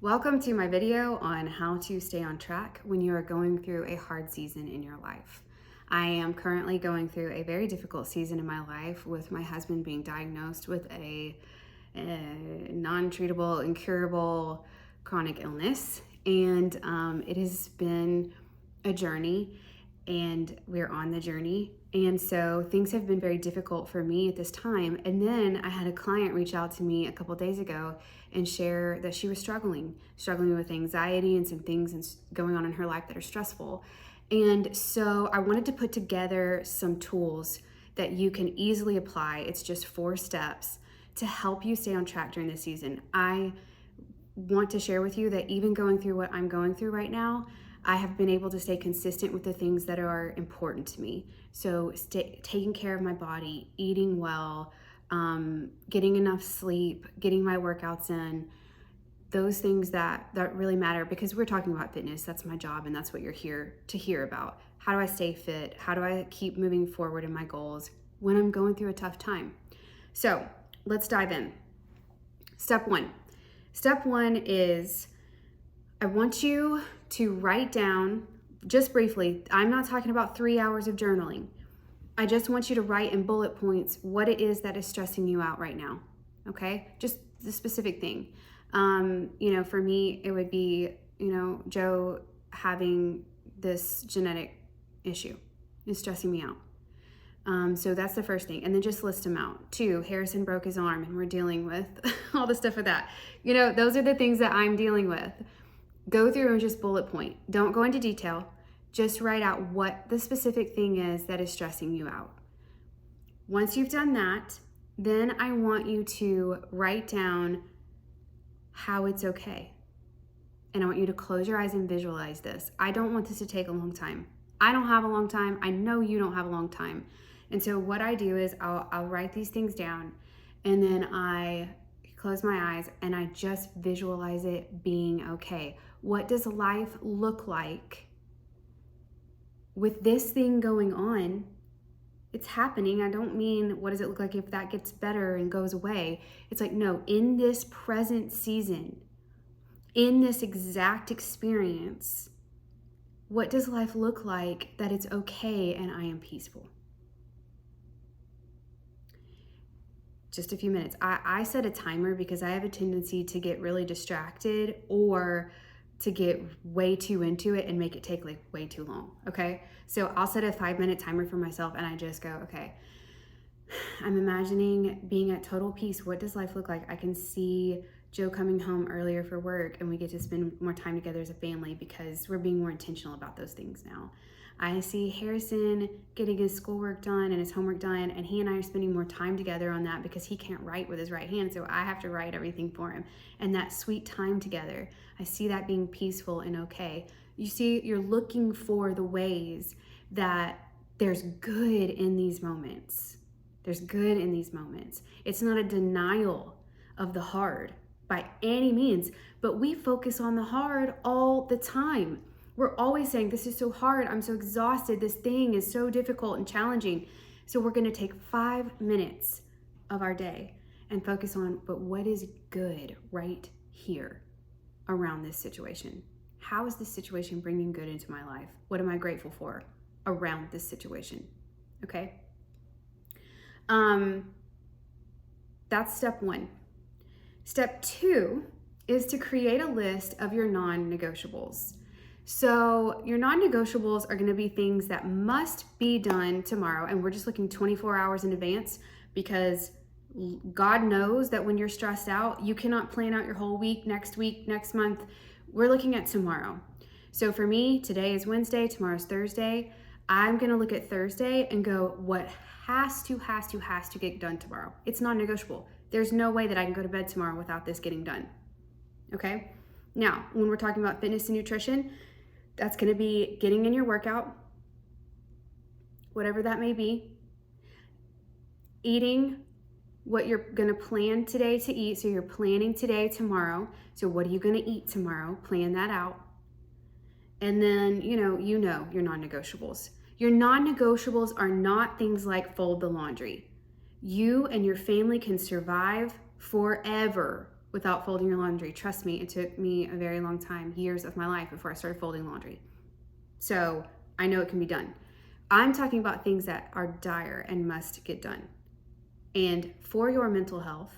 Welcome to my video on how to stay on track when you are going through a hard season in your life. I am currently going through a very difficult season in my life with my husband being diagnosed with a non-treatable, incurable chronic illness. And it has been a journey, and we're on the journey. And so things have been very difficult for me at this time. And then I had a client reach out to me a couple days ago and share that she was struggling with anxiety and some things going on in her life that are stressful. And so I wanted to put together some tools that you can easily apply. It's just 4 steps to help you stay on track during this season. I want to share with you that even going through what I'm going through right now, I have been able to stay consistent with the things that are important to me. So taking care of my body, eating well, getting enough sleep, getting my workouts in, those things that really matter, because we're talking about fitness. That's my job, and that's what you're here to hear about. How do I stay fit? How do I keep moving forward in my goals when I'm going through a tough time? So let's dive in. Step one is I want you to write down, just briefly, I'm not talking about 3 hours of journaling. I just want you to write in bullet points what it is that is stressing you out right now, okay? Just the specific thing. For me, it would be, Joe having this genetic issue is stressing me out. So that's the first thing. And then just list them out. 2, Harrison broke his arm and we're dealing with all the stuff with that. Those are the things that I'm dealing with. Go through and just bullet point. Don't go into detail. Just write out what the specific thing is that is stressing you out. Once you've done that, then I want you to write down how it's okay. And I want you to close your eyes and visualize this. I don't want this to take a long time. I don't have a long time. I know you don't have a long time. And so what I do is I'll write these things down, and then I close my eyes and I just visualize it being okay. What does life look like with this thing going on? It's happening. I don't mean what does it look like if that gets better and goes away. It's like, no, in this present season, in this exact experience, what does life look like that it's okay and I am peaceful? Just a few minutes. I set a timer because I have a tendency to get really distracted or to get way too into it and make it take like way too long, okay? So I'll set a 5-minute timer for myself and I just go, okay, I'm imagining being at total peace. What does life look like? I can see Joe coming home earlier for work and we get to spend more time together as a family because we're being more intentional about those things now. I see Harrison getting his schoolwork done and his homework done, and he and I are spending more time together on that because he can't write with his right hand, so I have to write everything for him. And that sweet time together, I see that being peaceful and okay. You see, you're looking for the ways that there's good in these moments. There's good in these moments. It's not a denial of the hard by any means, but we focus on the hard all the time. We're always saying, this is so hard, I'm so exhausted, this thing is so difficult and challenging. So we're gonna take 5 minutes of our day and focus on, but what is good right here around this situation? How is this situation bringing good into my life? What am I grateful for around this situation? Okay? That's step 1. Step 2 is to create a list of your non-negotiables. So your non-negotiables are going to be things that must be done tomorrow, and we're just looking 24 hours in advance because God knows that when you're stressed out, you cannot plan out your whole week, next month. We're looking at tomorrow. So for me, today is Wednesday, tomorrow's Thursday. I'm going to look at Thursday and go, what has to get done tomorrow? It's non-negotiable. There's no way that I can go to bed tomorrow without this getting done. Okay? Now, when we're talking about fitness and nutrition, that's going to be getting in your workout, whatever that may be, eating what you're going to plan today to eat. So you're planning today, tomorrow. So what are you going to eat tomorrow? Plan that out. And then, your non-negotiables. Your non-negotiables are not things like fold the laundry. You and your family can survive forever without folding your laundry. Trust me, it took me a very long time, years of my life before I started folding laundry. So I know it can be done. I'm talking about things that are dire and must get done. And for your mental health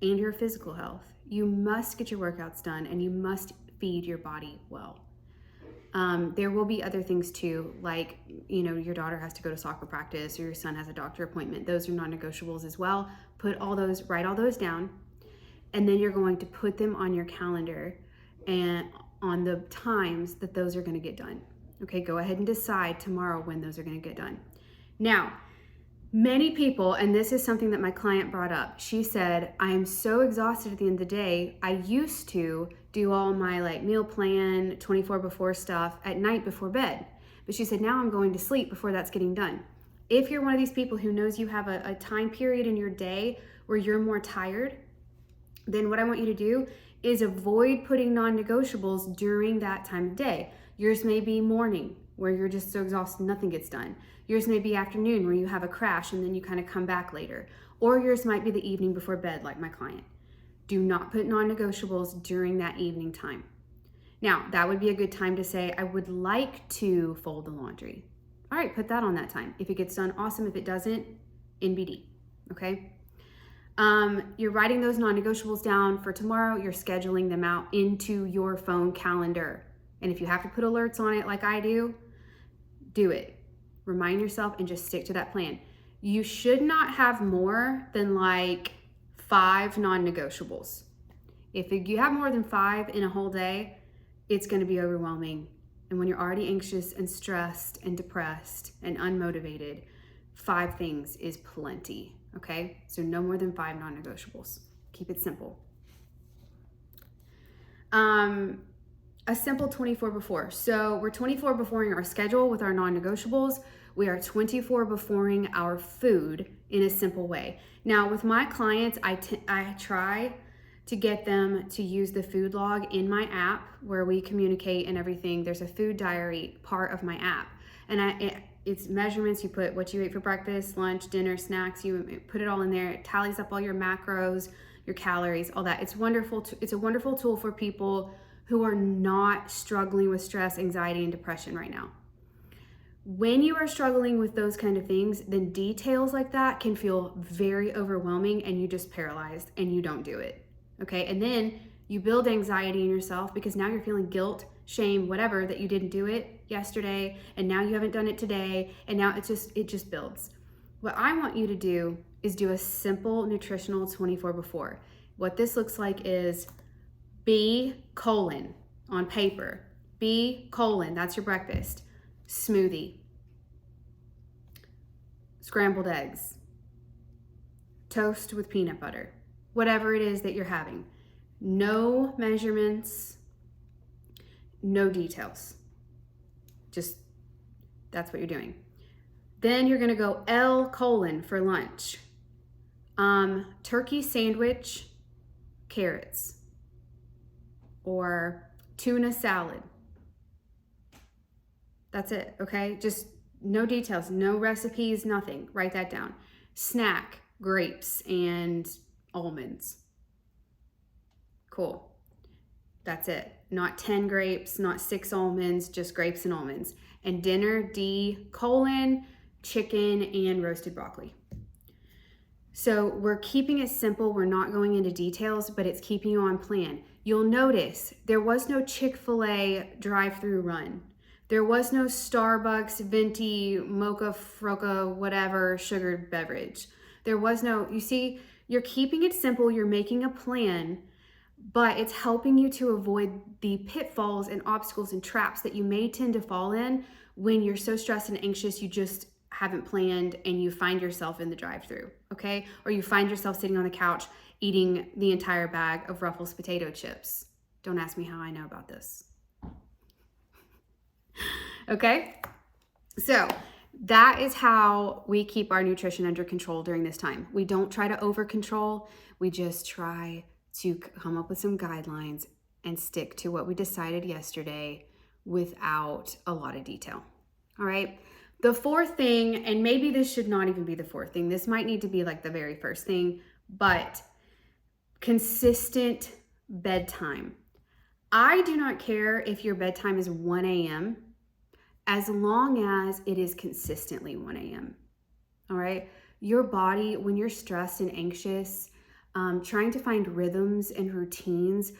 and your physical health, you must get your workouts done and you must feed your body well. There will be other things too, like, your daughter has to go to soccer practice or your son has a doctor appointment. Those are non-negotiables as well. Write all those down, and then you're going to put them on your calendar and on the times that those are going to get done. Okay, go ahead and decide tomorrow when those are going to get done. Now, many people, and this is something that my client brought up, she said, I am so exhausted at the end of the day. I used to do all my meal plan, 24 before stuff at night before bed. But she said, now I'm going to sleep before that's getting done. If you're one of these people who knows you have a time period in your day where you're more tired, then what I want you to do is avoid putting non-negotiables during that time of day. Yours may be morning, where you're just so exhausted nothing gets done. Yours may be afternoon, where you have a crash and then you kind of come back later. Or yours might be the evening before bed, like my client. Do not put non-negotiables during that evening time. Now, that would be a good time to say, I would like to fold the laundry. All right, put that on that time. If it gets done, awesome. If it doesn't, NBD, okay? You're writing those non-negotiables down for tomorrow. You're scheduling them out into your phone calendar. And if you have to put alerts on it like I do it. Remind yourself and just stick to that plan. You should not have more than 5 non-negotiables. If you have more than 5 in a whole day, it's going to be overwhelming. And when you're already anxious and stressed and depressed and unmotivated, 5 things is plenty, okay? So no more than 5 non-negotiables. Keep it simple. A simple 24 before. So we're 24 beforeing our schedule with our non-negotiables. We are 24 beforeing our food in a simple way. Now with my clients, I try to get them to use the food log in my app where we communicate and everything. There's a food diary part of my app. And it's measurements. You put what you ate for breakfast, lunch, dinner, snacks. You put it all in there. It tallies up all your macros, your calories, all that. It's wonderful. It's a wonderful tool for people who are not struggling with stress, anxiety, and depression right now. When you are struggling with those kind of things, then details like that can feel very overwhelming and you just paralyzed and you don't do it, okay? And then you build anxiety in yourself because now you're feeling guilt, shame, whatever, that you didn't do it yesterday and now you haven't done it today and now it just builds. What I want you to do is do a simple nutritional 24 before. What this looks like is B: on paper. B: that's your breakfast. Smoothie. Scrambled eggs. Toast with peanut butter. Whatever it is that you're having. No measurements, no details. Just, that's what you're doing. Then you're gonna go L: for lunch. Turkey sandwich, carrots. Or tuna salad. That's it, okay? Just no details, no recipes, nothing. Write that down. Snack, grapes and almonds. Cool. That's it. Not 10 grapes, not 6 almonds, just grapes and almonds. And dinner, D: chicken and roasted broccoli. So we're keeping it simple. We're not going into details, but it's keeping you on plan. You'll notice there was no Chick-fil-A drive-through run. There was no Starbucks, venti, mocha, froca, whatever, sugared beverage. There was no, you see, you're keeping it simple. You're making a plan, but it's helping you to avoid the pitfalls and obstacles and traps that you may tend to fall in when you're so stressed and anxious you just haven't planned and you find yourself in the drive-thru, okay? Or you find yourself sitting on the couch eating the entire bag of Ruffles potato chips. Don't ask me how I know about this. Okay? So that is how we keep our nutrition under control during this time. We don't try to over control. We just try to come up with some guidelines and stick to what we decided yesterday without a lot of detail. All right? The fourth thing, and maybe this should not even be the fourth thing. This might need to be like the very first thing, but consistent bedtime. I do not care if your bedtime is 1 a.m. as long as it is consistently 1 a.m. All right. Your body, when you're stressed and anxious, trying to find rhythms and routines,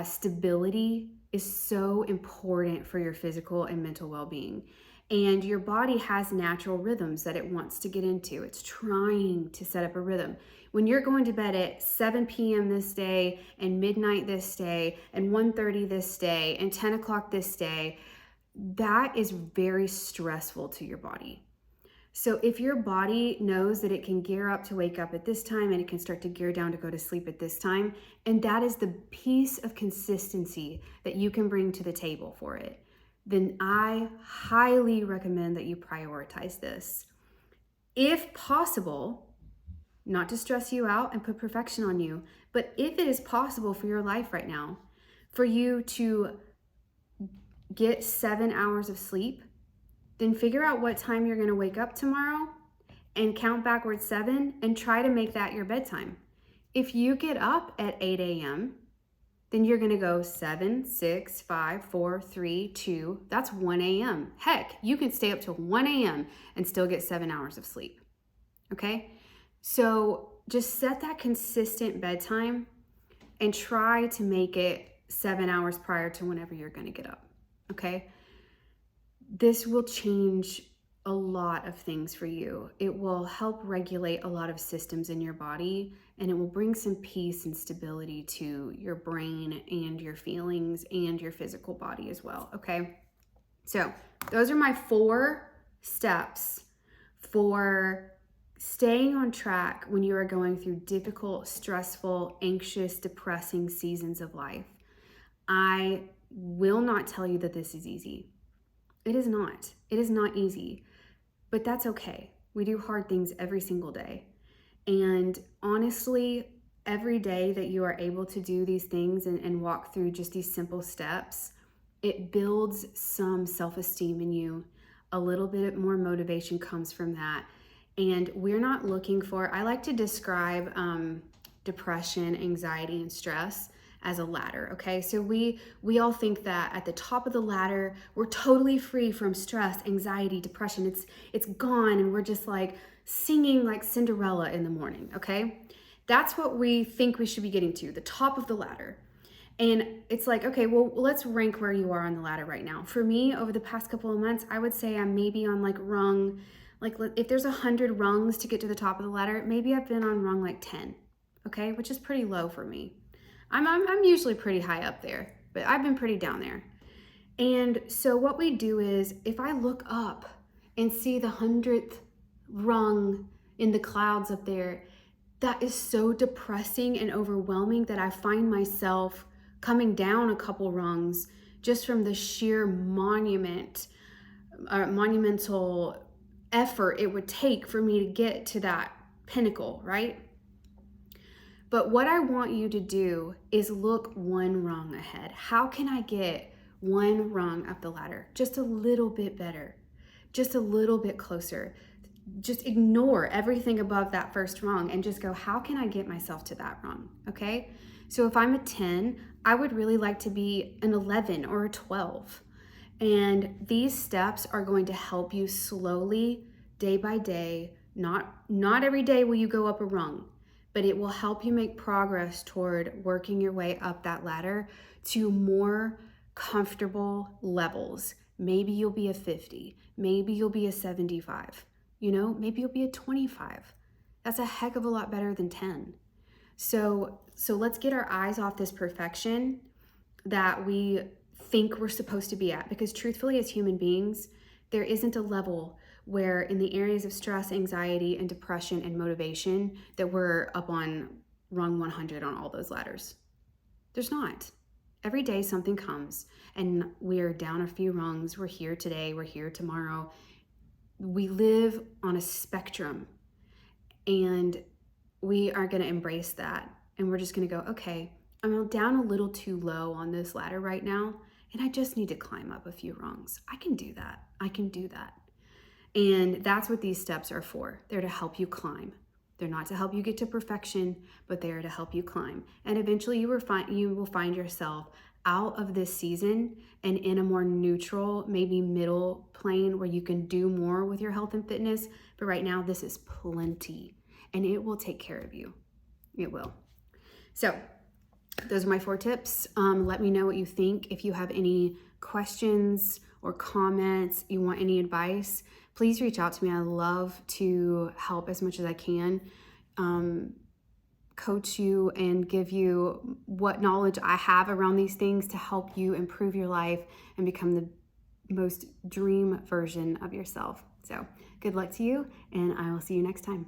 stability is so important for your physical and mental well-being. And your body has natural rhythms that it wants to get into. It's trying to set up a rhythm. When you're going to bed at 7 p.m. this day and midnight this day and 1:30 this day and 10 o'clock this day, that is very stressful to your body. So if your body knows that it can gear up to wake up at this time and it can start to gear down to go to sleep at this time, and that is the piece of consistency that you can bring to the table for it, then I highly recommend that you prioritize this. If possible, not to stress you out and put perfection on you, but if it is possible for your life right now, for you to get 7 hours of sleep, then figure out what time you're going to wake up tomorrow and count backwards 7 and try to make that your bedtime. If you get up at 8 a.m., then you're going to go 7, 6, 5, 4, 3, 2. That's 1 a.m. Heck, you can stay up till 1 a.m. and still get 7 hours of sleep. Okay? So just set that consistent bedtime and try to make it 7 hours prior to whenever you're going to get up. Okay? This will change a lot of things for you. It will help regulate a lot of systems in your body, and it will bring some peace and stability to your brain and your feelings and your physical body as well, okay? So those are my 4 steps for staying on track when you are going through difficult, stressful, anxious, depressing seasons of life. I will not tell you that this is easy. It is not. It is not easy, but that's okay. We do hard things every single day. And honestly, every day that you are able to do these things and walk through just these simple steps, it builds some self-esteem in you. A little bit more motivation comes from that. And we're not looking for, I like to describe depression, anxiety, and stress as a ladder, okay? So we all think that at the top of the ladder, we're totally free from stress, anxiety, depression. It's gone, and we're just like singing like Cinderella in the morning, okay? That's what we think we should be getting to, the top of the ladder. And it's like, okay, well, let's rank where you are on the ladder right now. For me, over the past couple of months, I would say I'm maybe on like rung, like if there's 100 rungs to get to the top of the ladder, maybe I've been on rung like 10, okay? Which is pretty low for me. I'm usually pretty high up there, but I've been pretty down there. And so what we do is, if I look up and see the 100th rung in the clouds up there, that is so depressing and overwhelming that I find myself coming down a couple rungs just from the sheer monumental effort it would take for me to get to that pinnacle, right? But what I want you to do is look one rung ahead. How can I get one rung up the ladder? Just a little bit better, just a little bit closer. Just ignore everything above that first rung and just go, how can I get myself to that rung, okay? So if I'm a 10, I would really like to be an 11 or a 12. And these steps are going to help you slowly, day by day. Not every day will you go up a rung, but it will help you make progress toward working your way up that ladder to more comfortable levels. Maybe you'll be a 50, maybe you'll be a 75, maybe you'll be a 25. That's a heck of a lot better than 10. So let's get our eyes off this perfection that we think we're supposed to be at, because truthfully, as human beings, there isn't a level where in the areas of stress, anxiety, and depression and motivation that we're up on rung 100 on all those ladders. There's not. Every day something comes and we're down a few rungs. We're here today, we're here tomorrow. We live on a spectrum, and we are going to embrace that. And we're just going to go, okay, I'm down a little too low on this ladder right now, and I just need to climb up a few rungs. I can do that. And that's what these steps are for. They're to help you climb. They're not to help you get to perfection, but they are to help you climb. And eventually you will find yourself out of this season and in a more neutral, maybe middle plane where you can do more with your health and fitness. But right now, this is plenty and it will take care of you. It will. So those are my 4 tips. Let me know what you think. If you have any questions or comments, you want any advice, please reach out to me. I love to help as much as I can, coach you and give you what knowledge I have around these things to help you improve your life and become the most dream version of yourself. So good luck to you, and I will see you next time.